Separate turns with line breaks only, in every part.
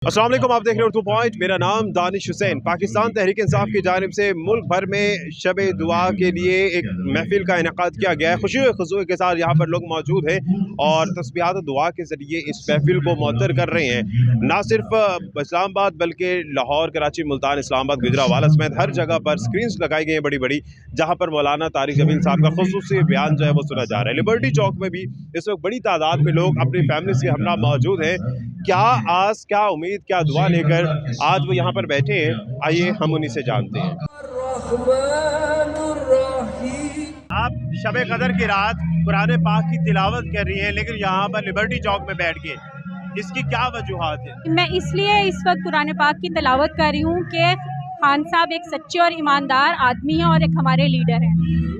अस्सलाम वालेकुम, आप देख रहे हो उर्दू पॉइंट। मेरा नाम दानिश हुसैन। पाकिस्तान तहरीक इंसाफ की जानिब से मुल्क भर में शब दुआ के लिए एक महफिल का इनेकाद किया गया है। खुशी खुशबू के साथ यहाँ पर लोग मौजूद हैं और तस्बीहात और दुआ के ज़रिए इस महफिल को मुअत्तर कर रहे हैं। ना सिर्फ इस्लामाबाद बल्कि लाहौर, कराची, मुल्तान, इस्लामाबाद, गुजरावाला समेत हर जगह पर स्क्रीन्स लगाई गई हैं बड़ी बड़ी, जहाँ पर मौलाना तारिक जमील साहब का खुसूसी बयान जो है वो सुना जा रहा है। लिबर्टी चौक में भी इस वक्त बड़ी तादाद में लोग अपनी फैमिली से हमरा मौजूद हैं। क्या आस, क्या उम्मीद, क्या दुआ लेकर आज वो यहाँ पर बैठे हैं, आइए हम उन्हीं से जानते हैं। आप शब कदर की रात कुरान पाक की तिलावत कर रही हैं, लेकिन यहाँ पर लिबर्टी चौक में बैठ के, इसकी क्या वजूहात है?
मैं इसलिए इस वक्त कुरान पाक की तिलावत कर रही हूँ कि खान साहब एक सच्चे और ईमानदार आदमी हैं और एक हमारे लीडर हैं,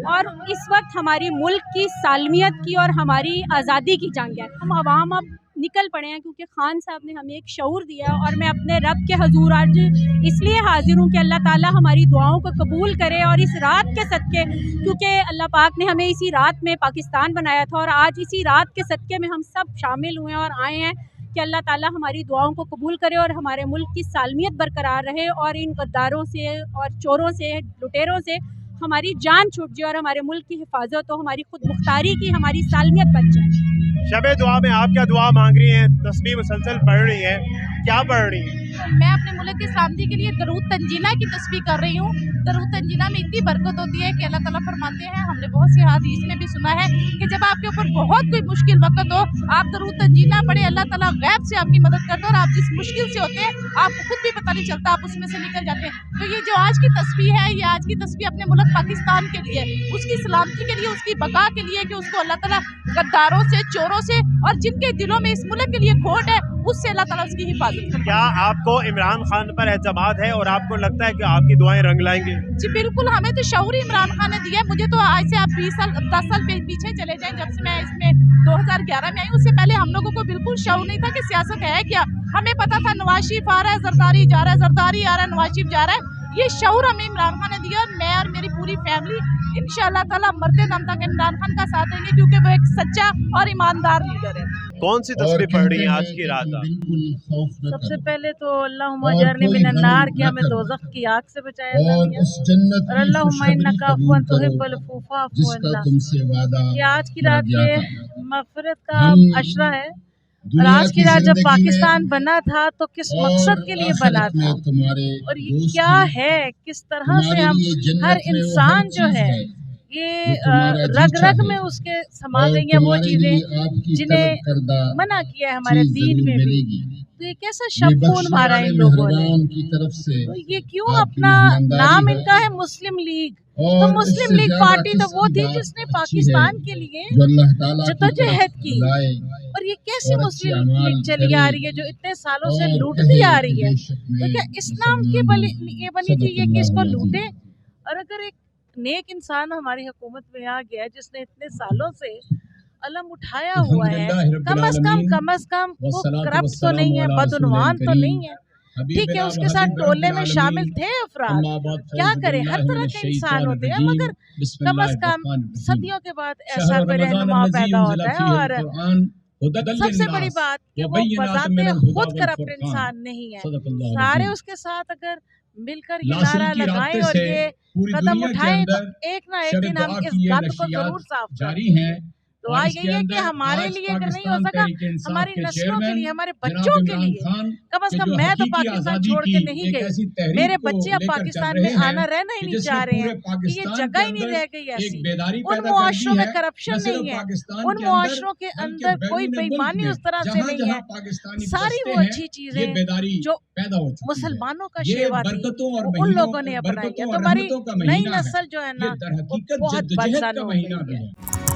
और इस वक्त हमारी मुल्क की सालमियत की और हमारी आज़ादी की जंग है। हम अवाम अब निकल पड़े हैं क्योंकि खान साहब ने हमें एक शऊर दिया, और मैं अपने रब के हजूर आज इसलिए हाजिर हूँ कि अल्लाह ताला हमारी दुआओं को कबूल करे, और इस रात के सदक़े, क्योंकि अल्लाह पाक ने हमें इसी रात में पाकिस्तान बनाया था, और आज इसी रात के सदक़े में हम सब शामिल हुए हैं और आए हैं कि अल्लाह ताला हमारी दुआओं को कबूल करे और हमारे मुल्क की सालमियत बरकरार रहे, और इन गद्दारों से और चोरों से, लुटेरों से हमारी जान छूट जाए, और हमारे मुल्क की हिफाजत हो, हमारी खुद मुख्तारी की हमारी सालमियत बच जाए।
शबे दुआ में आप क्या दुआ मांग रही हैं? तस्बीह मुसलसल पढ़ रही हैं, क्या पढ़ रही हैं?
मैं अपने मुल्क की सलामती के लिए दरूद तंजीना की तस्बीह कर रही हूँ। दरूद तंजीना में इतनी बरकत होती है कि अल्लाह ताला फरमाते हैं, हमने बहुत सी हदीस में भी सुना है कि जब आपके ऊपर बहुत कोई मुश्किल वक्त हो, आप दरूद तंजीना पढ़े, अल्लाह ताला गैब से आपकी मदद करता है, और आप जिस मुश्किल से होते हैं आपको खुद भी पता नहीं चलता, आप उसमें से निकल जाते हैं। तो ये जो आज की तस्बीह है, ये आज की तस्बीह अपने मुल्क पाकिस्तान के लिए, उसकी सलामती के लिए, उसकी बका के लिए, कि उसको अल्लाह ताला गद्दारों से, चोरों से, और जिनके दिलों में इस मुल्क के लिए खोट है, उससे अल्लाह ताला उसकी हिफाजत करे।
क्या आपको इमरान खान पर एतमाद है और आपको लगता है कि आपकी दुआएं रंग लाएंगे?
जी बिल्कुल, हमें तो शऊर इमरान खान ने दिया है। मुझे तो आज से आप 20 साल 10 साल पीछे चले जाएं, जब से मैं इसमें 2011 में आई, उससे पहले हम लोगों को बिल्कुल शऊर नहीं था कि सियासत है क्या। हमें पता था नवाज शरीफ आ रहा है, जरदारी जा रहा है, जरदारी आ रहा है, नवाज शरीफ जा रहा है। ये शऊर हमें इमरान खान ने दिया, और मैं और मेरी पूरी फैमिली इंशाअल्लाह ताला मरते दम तक इमरान खान का साथ देंगे, क्योंकि वो एक सच्चा और ईमानदार लीडर है।
कौन सी तस्बीह पढ़ रही हैं आज की रात आप?
सबसे पहले तो अल्लाहुम्मा अजरनी मिनन नार, कि हमें दोज़ख की आग से बचाया और अल्लाहुम्मा इन्नका अफ़्वन तुहिब्बुल अफ़्वा फ़अफ़ु अन्ना, कि आज की रात ये मग़फ़िरत का अशरा है। और आज की रात जब पाकिस्तान बना था तो किस मकसद के लिए बना था, और ये क्या है, किस तरह से हम हर इंसान जो है ये रग रग में उसके समा गई हैं वो चीज़ें जिन्हें मना किया है हमारे दीन में भी। तो ये कैसा शब खून मारा इन लोगों ने, तो ये क्यों? अपना नाम इनका है मुस्लिम लीग, तो मुस्लिम लीग पार्टी तो वो थी जिसने पाकिस्तान के लिए जद्दोजहद की, और ये कैसी मुस्लिम लीग चली आ रही है जो इतने सालों से लूटती आ रही है? तो क्या इस्लाम की ये बनी थी ये कि इसको लूटे? और अगर एक नेक इंसान हमारी हुकूमत में आ गया जिसने इतने सालों से अलम उठाया हुआ है, कम अज कम वो करप्ट तो नहीं है, बदउनवान तो नहीं है, ठीक है, उसके साथ टोले में शामिल थे अफराद, क्या करें, हर तरह के इंसान होते हैं, मगर कम अज कम सदियों के बाद ऐसा कोई रहनुमा पैदा होता है। और सबसे बड़ी बात कि वो बजाते खुद करप्ट इंसान नहीं है, सारे उसके साथ अगर मिलकर ये नारा लगाएं और ये कदम उठाएं तो एक ना एक दिन हम इस गंद को जरूर साफ करेंगे। तो यही है कि हमारे लिए अगर नहीं हो सका, हमारी नस्लों के लिए, हमारे बच्चों के लिए, कम से कम मैं तो पाकिस्तान छोड़ के नहीं गई, मेरे बच्चे अब पाकिस्तान में आना रहना ही नहीं चाह रहे हैं, कि ये जगह ही नहीं रह गई ऐसी। उन मुआशरों में करप्शन नहीं है, उन मुआशरों के अंदर कोई बेईमानी उस तरह से नहीं है, सारी वो अच्छी चीजें जो मुसलमानों का शेवा थी उन लोगों ने अपनाई है। तो हमारी नई नस्ल जो है ना वो बहुत बदसानो हो गई है।